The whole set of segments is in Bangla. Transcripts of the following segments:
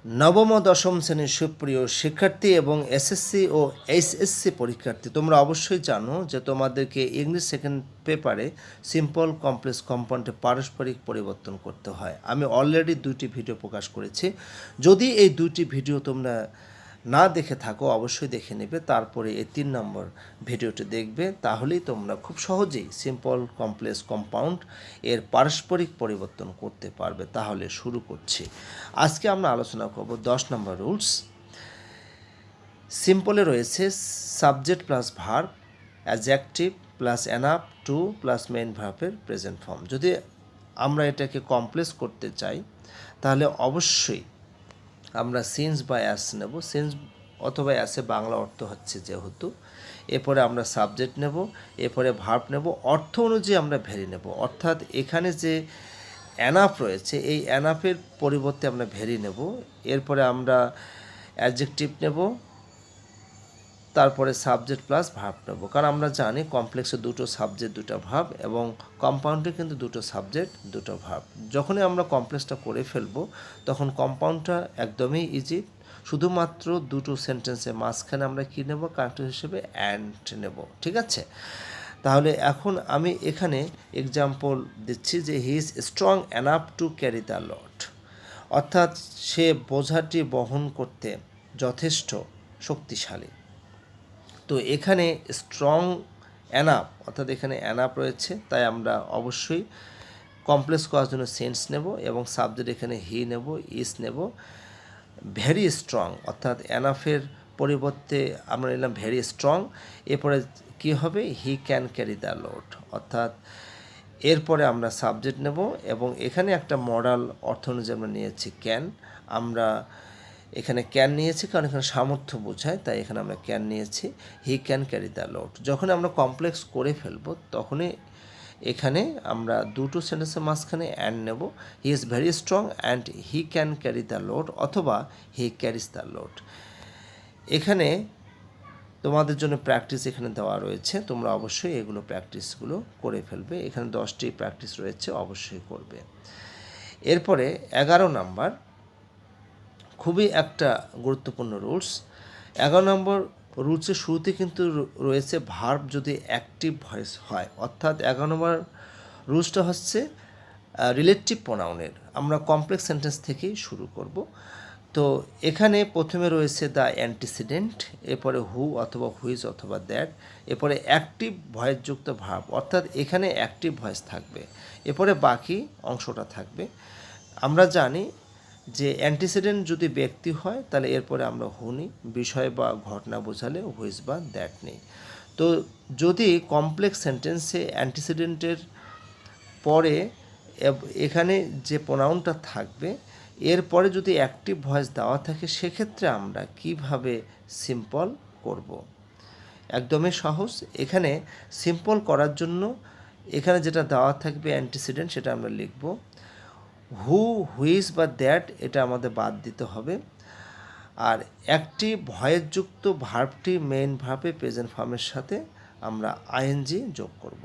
নবম ও দশম শ্রেণীর সুপ্রিয় শিক্ষার্থী এবং এসএসসি ও এইচএসসি পরীক্ষার্থী, তোমরা অবশ্যই জানো যে তোমাদেরকে ইংলিশ সেকেন্ড পেপারে সিম্পল কমপ্লেক্স কম্পাউন্ডে পারস্পরিক পরিবর্তন করতে হয়। আমি অলরেডি 2টি ভিডিও প্রকাশ করেছি। যদি এই 2টি ভিডিও তোমরা না দেখে থাকো অবশ্যই দেখে নেবে, তারপরে এই 3 নম্বর ভিডিওটি দেখবে, তাহলেই তোমরা খুব সহজেই সিম্পল কমপ্লেক্স কম্পাউন্ড এর পারস্পরিক পরিবর্তন করতে পারবে। তাহলে শুরু করছি। আজকে আমরা আলোচনা করব 10 নম্বর রুলস। সিম্পলে রয়েছে subject plus verb, adjective plus অ্যানাপ, টু প্লাস মেইন ভার্বের প্রেজেন্ট ফর্ম। যদি আমরা এটাকে কমপ্লেক্স করতে চাই তাহলে অবশ্যই আমরা সিন্স বা অ্যাস নেব। সিন্স অথবা অ্যাসে বাংলা অর্থ হচ্ছে যেহেতু, এরপরে আমরা সাবজেক্ট নেব, এরপরে ভার্ব নেব, অর্থ অনুযায়ী আমরা ভেরি নেব। অর্থাৎ এখানে যে অ্যানাপ রয়েছে এই অ্যানাপের পরিবর্তে আমরা ভেরি নেব। এরপরে আমরা অ্যাডজেক্টিভ নেব, তারপরে সাবজেক্ট প্লাস ভার্ব নেব। কারণ আমরা জানি কমপ্লেক্সে 2টো সাবজেক্ট 2টা ভার্ব এবং কম্পাউন্ডে কিন্তু 2টো সাবজেক্ট 2টো ভার্ব। যখনই আমরা কমপ্লেক্সটা করে ফেলবো তখন কম্পাউন্ডটা একদমই ইজি। শুধুমাত্র 2টো সেন্টেন্সের মাঝখানে আমরা কী নেব, কানেক্টর হিসেবে অ্যান্ড নেব। ঠিক আছে, তাহলে এখন আমি এখানে এক্সাম্পল দিচ্ছি যে he is strong enough to carry the Lord. অর্থাৎ সে বোঝাটি বহন করতে যথেষ্ট শক্তিশালী। তো এখানে স্ট্রং অ্যানাপ, অর্থাৎ এখানে অ্যানাপ রয়েছে, তাই আমরা অবশ্যই কমপ্লেক্স করার জন্য সেন্স নেব এবং সাবজেক্ট এখানে হি নেব, ইস নেব। ভেরি স্ট্রং, অর্থাৎ অ্যানাফের পরিবর্তে আমরা নিলাম ভেরি স্ট্রং। এরপরে কি হবে, he can carry the load, অর্থাৎ এরপরে আমরা সাবজেক্ট নেব এবং এখানে একটা মডাল অর্থ অনুযায়ী আমরা নিয়েছি ক্যান। আমরা এখানে ক্যান নিয়েছি কারণ এখানে সামর্থ্য বোঝায়, তাই এখানে আমরা ক্যান নিয়েছি। He can carry the load. যখন আমরা কমপ্লেক্স করে ফেলবো তখনই এখানে আমরা 2টো সেন্টেন্সের মাঝখানে অ্যান্ড নেব। He is very strong and he can carry the load, অথবা হি ক্যারিজ দ্য লোড। এখানে তোমাদের জন্য প্র্যাকটিস এখানে দেওয়া রয়েছে, তোমরা অবশ্যই এগুলো প্র্যাকটিসগুলো করে ফেলবে। এখানে 10টি প্র্যাকটিস রয়েছে, অবশ্যই করবে। এরপরে 11 নাম্বার, খুবই একটা গুরুত্বপূর্ণ রুলস। 11 নম্বর রুলসের শুরুতে কিন্তু রয়েছে ভার্ব যদি অ্যাক্টিভ ভয়েস হয়, অর্থাৎ 11 নম্বর রুলসটা হচ্ছে রিলেটিভ প্রোনাউনের। আমরা কমপ্লেক্স সেন্টেন্স থেকেই শুরু করব। তো এখানে প্রথমে রয়েছে দ্য অ্যান্টিসিডেন্ট, এরপরে হু অথবা হুইজ অথবা দ্যাট, এরপরে অ্যাক্টিভ ভয়েসযুক্ত ভার্ব, অর্থাৎ এখানে অ্যাক্টিভ ভয়েস থাকবে, এরপরে বাকি অংশটা থাকবে। আমরা জানি যে অ্যান্টিসিডেন্ট যদি ব্যক্তি হয় তাহলে এরপরে আমরা হু নিই, বিষয় বা ঘটনা বোঝালে হুইজ বা দ্যাট নেই। তো যদি কমপ্লেক্স সেন্টেন্সে অ্যান্টিসিডেন্টের পরে এখানে যে প্রোনাউনটা থাকবে এরপরে যদি অ্যাক্টিভ ভয়েস দেওয়া থাকে সেক্ষেত্রে আমরা কিভাবে সিম্পল করব। একদমই সহজ। এখানে সিম্পল করার জন্য এখানে যেটা দেওয়া থাকবে অ্যান্টিসিডেন্ট সেটা আমরা লিখব। হু, হুইজ বা দ্যাট এটা আমাদের বাদ দিতে হবে। আর একটি ভয়েসযুক্ত ভার্বটি মেইন ভার্বে প্রেজেন্ট ফর্মের সাথে আমরা আইএনজি যোগ করব।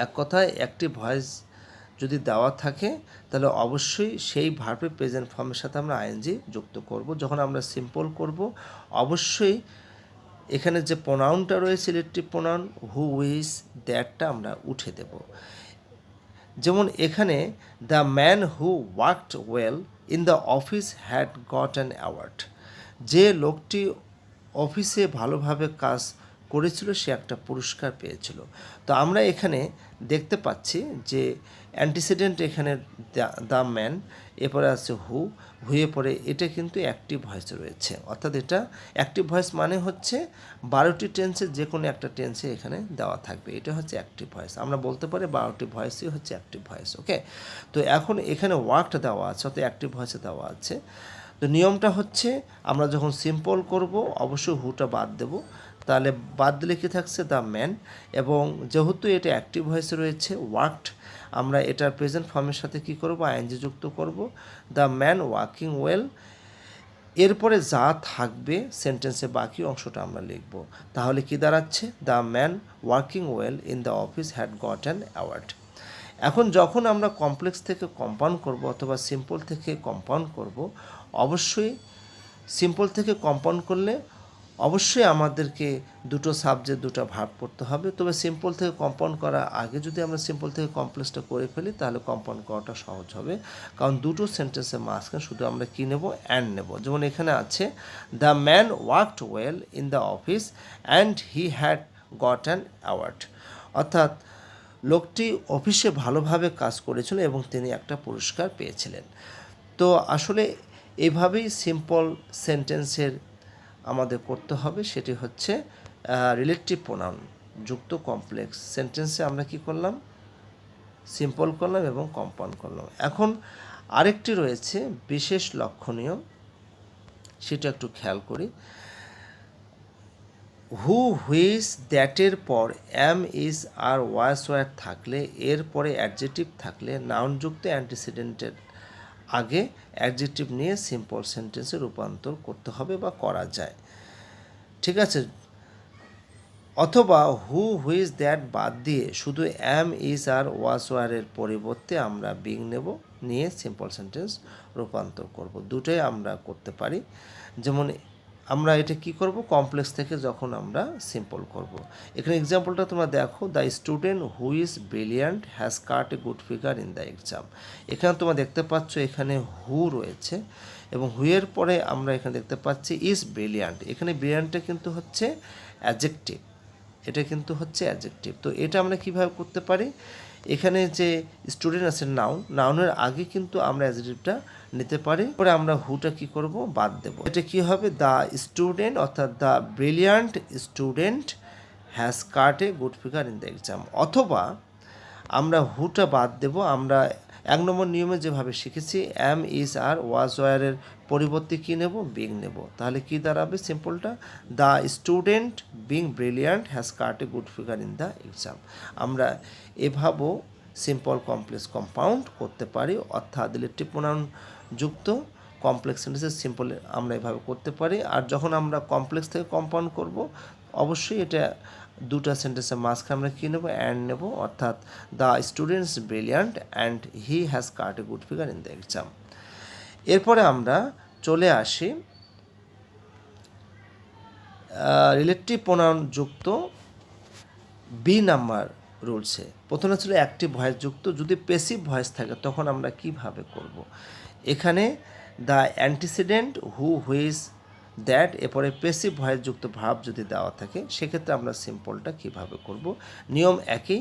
এক কথায় একটি ভয়েস যদি দেওয়া থাকে তাহলে অবশ্যই সেই ভার্বের প্রেজেন্ট ফর্মের সাথে আমরা আইএনজি যুক্ত করব। যখন আমরা সিম্পল করব অবশ্যই এখানে যে প্রোনাউনটা রয়েছে রিলেটিভ প্রোনাউন হু, হুইজ, দ্যাটটা আমরা উঠে দেব। যেমন এখানে the man who worked well in the office had got an award. যে লোকটি অফিসে ভালোভাবে কাজ করেছিল সে একটা পুরস্কার পেয়েছিল। তো আমরা এখানে দেখতে পাচ্ছি যে অ্যান্টিসিডেন্ট এখানে দ্য ম্যান, এরপরে আছে হু, হুয়ে পরে এটা কিন্তু অ্যাক্টিভ ভয়েস রয়েছে, অর্থাৎ এটা অ্যাক্টিভ ভয়েস মানে হচ্ছে 12টি টেন্সে যে কোনো একটা টেন্সে এখানে দেওয়া থাকবে, এটা হচ্ছে অ্যাক্টিভ ভয়েস। আমরা বলতে পারি 12টি ভয়েসই হচ্ছে অ্যাক্টিভ ভয়েস। ওকে, তো এখন এখানে ওয়ার্কটা দেওয়া আছে অর্থাৎ অ্যাক্টিভ ভয়েসে দেওয়া আছে। তো নিয়মটা হচ্ছে আমরা যখন সিম্পল করব অবশ্যই হুটা বাদ দেব, তাহলে বাদ দিলে কী থাকছে দ্য ম্যান, এবং যেহেতু এটা অ্যাক্টিভ ভয়েসে রয়েছে ওয়ার্কড, আমরা এটার প্রেজেন্ট ফর্মের সাথে কী করব, আইএনজি যুক্ত করব। দ্য ম্যান ওয়ার্কিং ওয়েল, এরপরে যা থাকবে সেন্টেন্সে বাকি অংশটা আমরা লিখব। তাহলে কি দাঁড়াচ্ছে, the man working well in the office had got an award. এখন যখন আমরা কমপ্লেক্স থেকে কম্পাউন্ড করব অথবা সিম্পল থেকে কম্পাউন্ড করব, অবশ্যই সিম্পল থেকে কম্পাউন্ড করলে অবশ্যই আমাদেরকে দুটো সাবজেক্ট দুটো ভার্ব করতে হবে। তবে সিম্পল থেকে কম্পাউন্ড করার আগে যদি আমরা সিম্পল থেকে কমপ্লেক্সটা করে ফেলি তাহলে কম্পাউন্ড করাটা সহজ হবে, কারণ দুটো সেন্টেন্সের মাঝখানে শুধু আমরা কী নেব, অ্যান্ড নেব। যেমন এখানে আছে the man worked well in the office and he had got an award, অর্থাৎ লোকটি অফিসে ভালোভাবে কাজ করেছিল এবং তিনি একটা পুরস্কার পেয়েছিলেন। তো আসলে এভাবেই সিম্পল সেন্টেন্সের আমাদের করতে হবে। সেটি হচ্ছে রিলেটিভ প্রোনাউন যুক্ত কমপ্লেক্স সেন্টেন্সে আমরা কি করলাম, সিম্পল করলাম এবং কম্পাউন্ড করলাম। এখন আরেকটি রয়েছে বিশেষ লক্ষণীয়, সেটা একটু খেয়াল করি। হু, হুইচ, দ্যাটের পর অ্যাম, ইজ, আর, ওয়াজ, ওয়ার থাকলে, এর পরে অ্যাডজেক্টিভ থাকলে, নাউনযুক্ত অ্যান্টিসিডেন্টের আগে অ্যাডজেক্টিভ নিয়ে সিম্পল সেন্টেন্সে রূপান্তর করতে হবে বা করা যায়, ঠিক আছে। অথবা হু, হুইচ, দ্যাট বাদ দিয়ে শুধু অ্যাম, ইজ, আর, ওয়াজ, ওয়ারের পরিবর্তে আমরা বিং নেব, নিয়ে সিম্পল সেন্টেন্স রূপান্তর করব। দুটোই আমরা করতে পারি। যেমন আমরা এটা কি করব, কমপ্লেক্স থেকে যখন আমরা সিম্পল করব। এখানে এক্সাম্পলটা তোমরা দেখো, the student who is brilliant has cut a good figure in the exam. এখানে তোমরা দেখতে পাচ্ছ এখানে হু রয়েছে এবং হুয়ের পরে আমরা এখানে দেখতে পাচ্ছি ইজ ব্রিলিয়ান্ট। এখানে ব্রিলিয়ান্টটা কিন্তু হচ্ছে অ্যাডজেক্টিভ, এটা কিন্তু হচ্ছে অ্যাডজেক্টিভ। তো এটা আমরা কিভাবে করতে পারি, এখানে যে স্টুডেন্ট আছে নাউনের আগে কিন্তু আমরা অ্যাডজেক্টিভটা নিতে পারি, পরে আমরা হুটা কি করব, বাদ দেব। এটা কি হবে, দ্য স্টুডেন্ট অর্থাৎ the brilliant student has cut a good figure in the exam. অথবা আমরা হুটা বাদ দেব, আমরা 1 নম্বর নিয়মে যেভাবে শিখেছি অ্যাম, ইজ, আর, ওয়াজ, ওয়ারের পরিবর্তে কী নেব, বিং নেব। তাহলে কি দাঁড়াবে সিম্পলটা, the student being brilliant has cut a good figure in the exam. আমরা এভাবেও সিম্পল কমপ্লেক্স কম্পাউন্ড করতে পারি, অর্থাৎ রিলেটিভ প্রোনাউন যুক্ত কমপ্লেক্স সেন্টেন্সেস সিম্পল আমরা এভাবে করতে পারি। আর যখন আমরা কমপ্লেক্স থেকে কম্পাউন্ড করব, অবশ্যই এটা দুটো সেন্টেন্সের মাঝখানে আমরা কী নেব, অ্যান্ড নেব, অর্থাৎ the students brilliant and he has cut a good figure in the exam. এরপরে আমরা চলে আসি রিলেটিভ প্রোনাউন যুক্ত বি নাম্বার রুলসে। প্রথমে ছিল অ্যাক্টিভ ভয়েস যুক্ত, যদি প্যাসিভ ভয়েস থাকে তখন আমরা কিভাবে করব। এখানে the antecedent who, whose, that, এরপরে প্যাসিভ ভয়েস যুক্ত ভার্ব যদি দেওয়া থাকে সেক্ষেত্রে আমরা সিম্পলটা কিভাবে করব। নিয়ম একই,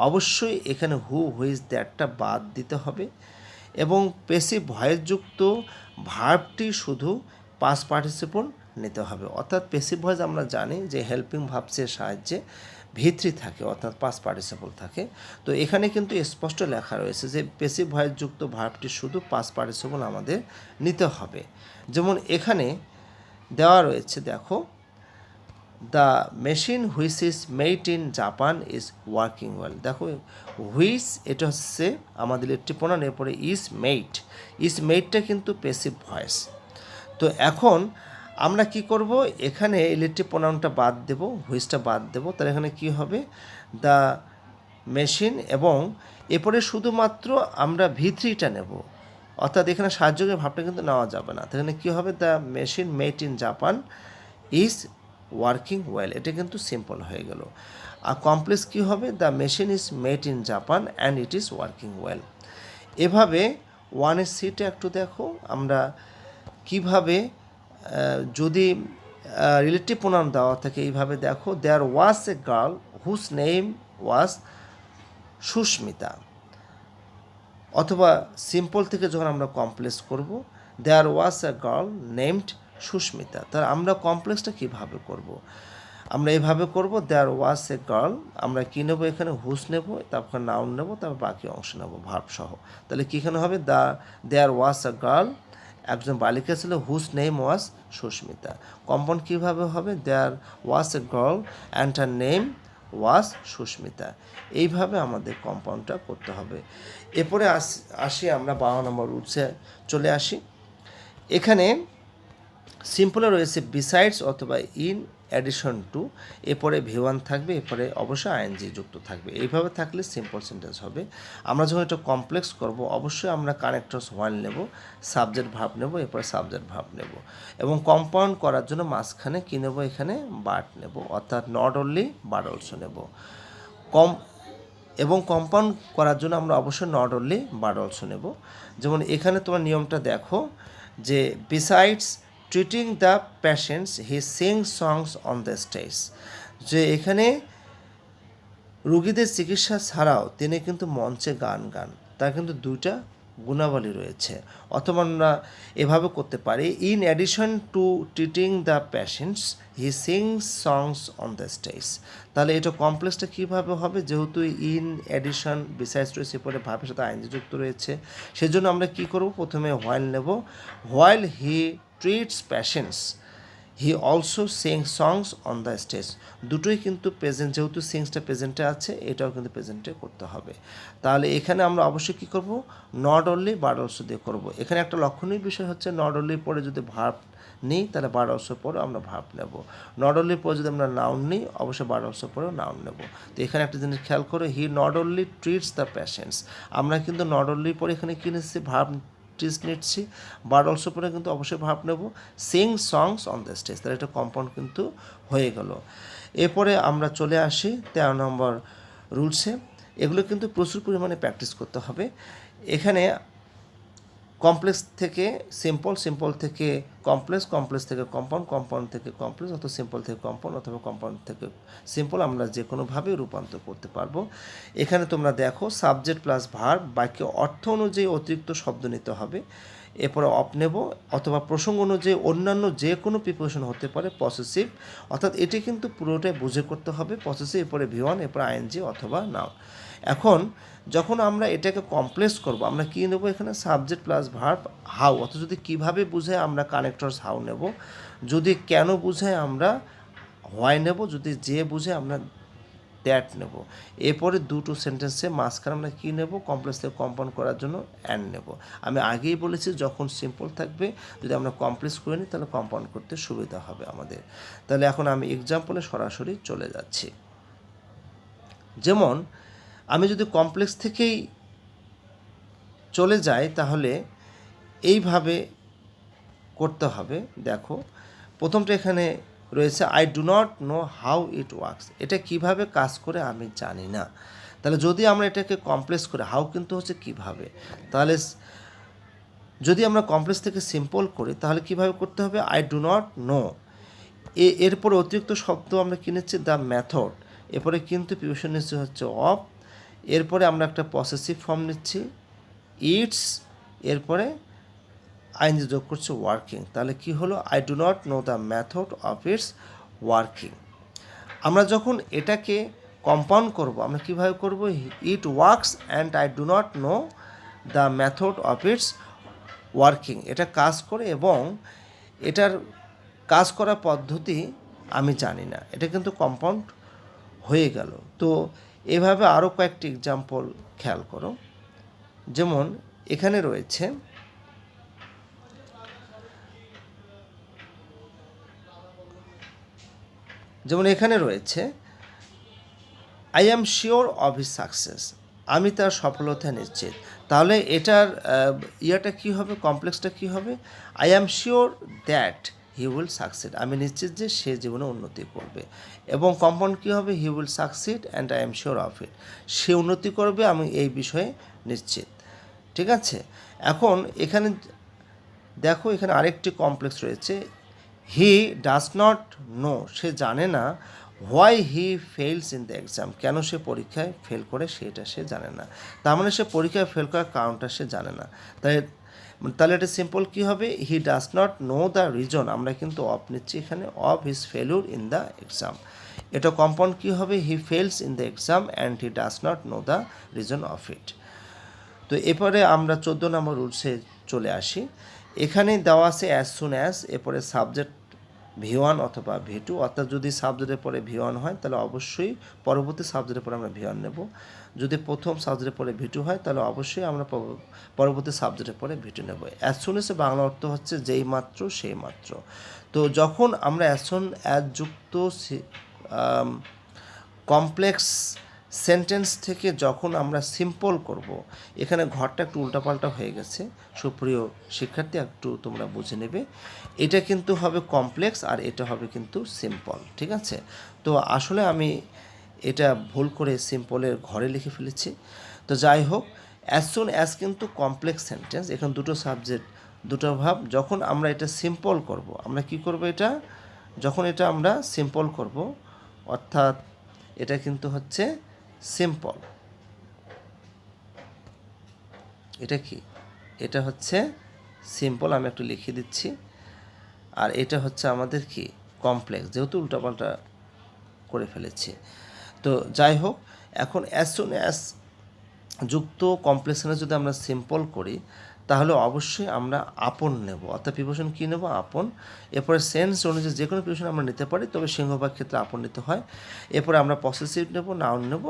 অবশ্যই এখানে হু, হুইজ, দ্যাটটা বাদ দিতে হবে এবং প্যাসিভ ভয়েস যুক্ত ভার্বটি শুধু পাস্ট পার্টিসিপল নিতে হবে। অর্থাৎ প্যাসিভ ভয়েস আমরা জানি যে হেল্পিং ভার্বসের সাহায্যে ভিত্রি থাকে, অর্থাৎ পাস্ট পার্টিসিপল থাকে। তো এখানে কিন্তু স্পষ্ট লেখা রয়েছে যে প্যাসিভ ভয়েস যুক্ত ভার্বটি শুধু পাস্ট পার্টিসিপল আমাদের নিতে হবে। যেমন এখানে দেওয়া রয়েছে, দেখো, the machine which is made in Japan is working well. দেখো হুইচ এটা হচ্ছে আমাদের একটি প্রোনাউন, এরপরে ইজ মেডটা কিন্তু প্যাসিভ ভয়েস। তো এখন আমরা কি করব, এখানে ইলেকট্রিক প্রোনাউনটা বাদ দেব, হুইচটা বাদ দেব, তাহলে এখানে কি হবে, দ্য মেশিন, এবং এরপরে শুধুমাত্র আমরা ভিত্রিটা নেব, অর্থাৎ এখানে সাহায্যের ভাবটা কিন্তু নেওয়া যাবে না। এখানে কী হবে, the machine made in Japan is working well, এটা কিন্তু সিম্পল হয়ে গেল। আর কমপ্লেক্স কী হবে, the machine is made in Japan and it is working well. এভাবে 1-এর সিটে একটু দেখো আমরা কিভাবে যদি রিলেটিভ প্রোনাউন দেওয়া থাকে এইভাবে দেখো, there was a girl whose name was Sushmita. অথবা সিম্পল থেকে যখন আমরা কমপ্লেক্স করব, there was a girl named Sushmita, তাহলে আমরা কমপ্লেক্সটা কীভাবে করব, আমরা এইভাবে করব, দেয়ার ওয়াজ এ গার্ল, আমরা কী নেব, এখানে হুজ নেব, তারপর নাউন নেব, তারপর বাকি অংশ নেব ভার্ব সহ। তাহলে কী এখানে হবে, দেয়ার ওয়াজ এ গার্ল, একজন বালিকা ছিল, whose name was Sushmita. Compound কীভাবে হবে, there was a girl and her name was Sushmita. এইভাবে আমাদের কম্পাউন্ডটা করতে হবে। এরপরে আসি আমরা 12 নম্বর রুলসে চলে আসি। এখানে সিম্পলে রয়েছে বিসাইডস অথবা ইন অ্যাডিশন টু, এরপরে V1 থাকবে, এরপরে অবশ্যই আইএনজি যুক্ত থাকবে। এইভাবে থাকলে সিম্পল সেন্টেন্স হবে। আমরা যখন এটা কমপ্লেক্স করব অবশ্যই আমরা কানেক্টরস হোয়াইল নেব, সাবজেক্ট ভার্ব নেব, এরপরে সাবজেক্ট ভার্ব নেব, এবং কম্পাউন্ড করার জন্য মাঝখানে কী নেব, এখানে বাট নেব, অর্থাৎ নট অনলি বাট অলসো নেব। এবং কম্পাউন্ড করার জন্য আমরা অবশ্যই নট অনলি বাট অলসো নেব। যেমন এখানে তোমার নিয়মটা দেখো যে besides treating the patients he sing songs on the stage, যে এখানে রুগীদের চিকিৎসা ছাড়াও তিনি কিন্তু মঞ্চে গান গান, তার কিন্তু দুইটা গুণাবলী রয়েছে। অথবা আমরা এভাবে করতে পারি, in addition to treating the patients he sings songs on the stage. তাহলে এটা কমপ্লেক্সটা কীভাবে হবে, যেহেতু ইন অ্যাডিশন বিসাইডস রয়েছে, পরে ভাবের সাথে আইনজি যুক্ত রয়েছে, সেজন্য আমরা কি করব, প্রথমে হোয়াইল নেব, while he treats patients he also sing songs on the stage. দুটোই কিন্তু প্রেজেন্ট, যেহেতু সিংসটা প্রেজেন্টে আছে, এটাও কিন্তু প্রেজেন্টে করতে হবে। তাহলে এখানে আমরা অবশ্যই কী করব, নট অনলি বাট অলসো দিয়ে করব। এখানে একটা লক্ষণীয় বিষয় হচ্ছে নট অনলির পরে যদি ভার্ব নিই তাহলে বাট অলসো পরে আমরা ভার্ব নেব, নট অনলির পরে যদি আমরা নাউন নিই অবশ্যই বাট অলসো পরেও নাউন নেব। তো এখানে একটা জিনিস খেয়াল করো, he not only treats the patients, আমরা কিন্তু নট অনলির পরে এখানে কী নিচ্ছি, ভার্ব ট্রিটস নিচ্ছি, বাট অলসো পরে কিন্তু অবশ্যই ভার্ব নেব, sing songs on the stage, তাহলে এটা কম্পাউন্ড কিন্তু হয়ে গেল। এরপরে আমরা চলে আসি 13 নম্বর রুলসে। এগুলো কিন্তু প্রচুর পরিমাণে প্র্যাকটিস করতে হবে। এখানে কমপ্লেক্স থেকে সিম্পল, সিম্পল থেকে কমপ্লেক্স, কমপ্লেক্স থেকে কম্পাউন্ড, কম্পাউন্ড থেকে কমপ্লেক্স, অথবা সিম্পল থেকে কম্পাউন্ড, অথবা কম্পাউন্ড থেকে সিম্পল, আমরা যে কোনোভাবে রূপান্তর করতে পারবো। এখানে তোমরা দেখো সাবজেক্ট প্লাস ভার্ব, বাক্যে অর্থ অনুযায়ী অতিরিক্ত শব্দ নিতে হবে, এরপরে অফ নেব, অথবা প্রসঙ্গ অনুযায়ী অন্যান্য যে কোনো প্রিপোজিশন হতে পারে পসেসিভ, অর্থাৎ এটি কিন্তু পুরোটাই বুঝে করতে হবে, পসেসিভ, এরপরে V1, এরপরে আইএনজি অথবা নাও। এখন যখন আমরা এটাকে কমপ্লেক্স করব, আমরা কী নেব, এখানে সাবজেক্ট প্লাস ভার্ব হাউ, অথবা যদি কীভাবে বুঝায় আমরা কানেক্টরস হাউ নেব, যদি কেন বুঝায় আমরা হোয়াই নেব, যদি যে বুঝে আমরা দ্যাট নেব। এরপরে দুটো সেন্টেন্সে মাঝখানে আমরা কী নেব, কমপ্লেক্স থেকে কম্পাউন্ড করার জন্য অ্যান্ড নেব। আমি আগেই বলেছি যখন সিম্পল থাকবে, যদি আমরা কমপ্লেক্স করে নিই তাহলে কম্পাউন্ড করতে সুবিধা হবে আমাদের। তাহলে এখন আমি এক্সাম্পলে সরাসরি চলে যাচ্ছি। যেমন আমি যদি কমপ্লেক্স থেকেই চলে যাই তাহলে এইভাবে করতে হবে। দেখো প্রথমটা এখানে রয়েছে, I do not know how it works, এটা কিভাবে কাজ করে আমি জানি না। তাহলে যদি আমরা এটাকে কমপ্লেক্স করে, হাউ কিন্তু হচ্ছে কিভাবে, তাহলে যদি আমরা কমপ্লেক্স থেকে সিম্পল করি তাহলে কিভাবে করতে হবে, আই ডু নট নো, এরপরে অতিরিক্ত শব্দ আমরা কিনেছি দ্য মেথড, এরপরে কিন্তু প্রিপোজিশন নিচ্ছি হচ্ছে অফ, এরপরে আমরা একটা পসেসিভ ফর্ম নিচ্ছি ইটস, এরপরে আইনজি যোগ করছে ওয়ার্কিং। তাহলে কি হলো, I do not know the method of its working. আমরা যখন এটাকে কম্পাউন্ড করব আমরা কিভাবে করব, it works and I do not know the method of its working, এটা কাজ করে এবং এটার কাজ করার পদ্ধতি আমি জানি না, এটা কিন্তু কম্পাউন্ড হয়ে গেল। তো এভাবে আরও কয়েকটি এক্সাম্পল খেয়াল করো। যেমন এখানে রয়েছে, I am sure of his success, আমি তার সফলতা নিশ্চিত। তাহলে এটার ইয়াটা কী হবে, কমপ্লেক্সটা কী হবে, I am sure that he will succeed, আমি নিশ্চিত যে সে জীবনে উন্নতি করবে। এবং কম্পাউন্ড কী হবে, he will succeed and I am sure of it, সে উন্নতি করবে আমি এই বিষয়ে নিশ্চিত। ঠিক আছে, এখন এখানে দেখো এখানে আরেকটি কমপ্লেক্স রয়েছে, হি ডাজ নট নো, সে জানে না, why he fails in the exam, কেন সে পরীক্ষায় ফেল করে সেটা সে জানে না। তার মানে সে পরীক্ষায় ফেল করার কারণটা সে জানে না। তাহলে এটা সিম্পল কী হবে, he does not know the reason, আমরা কিন্তু অফ নিচ্ছি এখানে, of his failure in the exam. এটা কম্পাউন্ড কী হবে, he fails in the exam and he does not know the reason of it. তো এরপরে আমরা 14 নম্বর রুলসে চলে আসি। এখানে দেওয়া আছে অ্যাজ সুন অ্যাজ, এরপরে সাবজেক্ট V1 অথবা V2, অর্থাৎ যদি সাবজেক্টের পরে V1 হয় তাহলে অবশ্যই পরবর্তী সাবজেক্টের পরে আমরা V1 নেব। যদি প্রথম সাবজেক্টের পরে V2 হয় তাহলে অবশ্যই আমরা পরবর্তী সাবজেক্টের পরে V2 নেব। অ্যাজ সুন এর বাংলা অর্থ হচ্ছে যেই মাত্র সেই মাত্র। তো যখন আমরা অ্যাজ সুন অ্যাজ যুক্ত কমপ্লেক্স সেন্টেন্স থেকে যখন আমরা সিম্পল করব, এখানে ঘরটা একটু উল্টাপাল্টা হয়ে গেছে, সুপ্রিয় শিক্ষার্থী একটু তোমরা বুঝে নেবে। এটা কিন্তু হবে কমপ্লেক্স আর এটা হবে কিন্তু সিম্পল, ঠিক আছে? তো আসলে আমি এটা ভুল করে সিম্পলের ঘরে লিখে ফেলেছি। তো যাই হোক, অ্যাজ সুন অ্যাজ কিন্তু কমপ্লেক্স সেন্টেন্স, এখানে দুটো সাবজেক্ট দুটো ভাব। যখন আমরা এটা সিম্পল করব, আমরা কি করব, এটা যখন এটা আমরা সিম্পল করব, অর্থাৎ এটা কিন্তু হচ্ছে সিম্পল। এটা কি? এটা হচ্ছে সিম্পল, আমি একটু লিখে দিচ্ছি। আর এটা হচ্ছে আমাদের কি কমপ্লেক্স, যেহেতু উল্টাপাল্টা করে ফেলেছি। তো যাই হোক, এখন অ্যাজ সুন অ্যাজ যুক্ত কমপ্লেক্সনে যদি আমরা সিম্পল করি তাহলে অবশ্যই আমরা আপন নেব, অর্থাৎ প্রিপোজিশন কী নেব? আপন। এরপরে সেন্স অনুযায়ী যে কোনো প্রিপোজিশন আমরা নিতে পারি, তবে সিংহভাগ ক্ষেত্রে আপন নিতে হয়। এরপরে আমরা পসেসিভ নেব, নাউন নেব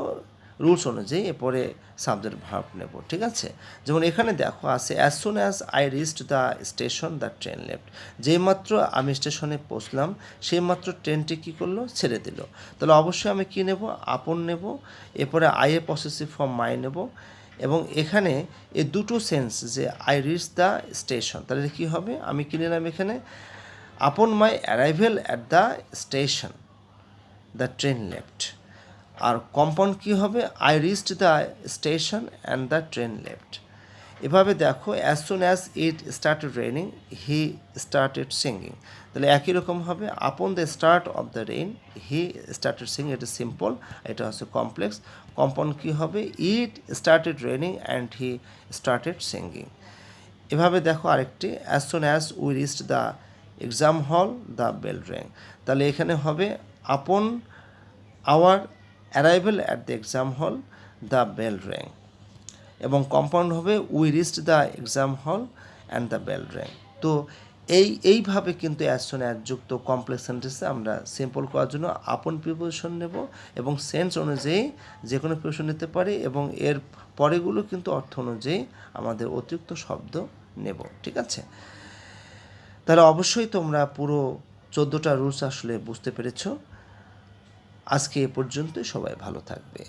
রুলস অনুযায়ী, এরপরে সাবজেক্ট ভার্ব নেব, ঠিক আছে? যেমন এখানে দেখো আছে as soon as I reached the station the train left. যেইমাত্র আমি স্টেশনে পৌঁছলাম সেইমাত্র ট্রেনটি কী করলো? ছেড়ে দিল। তাহলে অবশ্যই আমি কী নেব? আপন নেব। এরপরে আই এ পসেসিভ ফর্ম মাই নেব। এবং এখানে এই দুটো সেন্স যে আই রিচ দ্য স্টেশন, তাহলে কী হবে? আমি কী নিলাম এখানে? Upon my arrival at the station the train left. আর কম্পাউন্ড কী হবে? I reached the station and the train left. এভাবে দেখো, as soon as it started raining he started singing. তাহলে একই রকম হবে, upon the start of the rain he started singing. এটা সিম্পল, এটা হচ্ছে কমপ্লেক্স। কম্পাউন্ড কী হবে? It started raining and he started singing. এভাবে দেখো আরেকটি, as soon as we reached the exam hall the bell rang. তাহলে এখানে হবে upon our arrival at the exam hall the bell rang. এবং কম্পাউন্ড হবে we reached the exam hall and the bell rang. তো এইভাবে কিন্তু অ্যাজ সুন অ্যাজ যুক্ত কমপ্লেক্স সেন্টেন্সে আমরা সিম্পল করার জন্য আপন প্রিপোজিশন নেব এবং সেন্স অনুযায়ী যে কোনো প্রিপোজিশন নিতে পারি, এবং এর পরেগুলো কিন্তু অর্থ অনুযায়ী আমাদের অতিরিক্ত শব্দ নেব, ঠিক আছে? তাহলে অবশ্যই তোমরা পুরো 14টা রুলস আসলে বুঝতে পেরেছ। আজকে এ পর্যন্তই, সবাই ভালো থাকবে।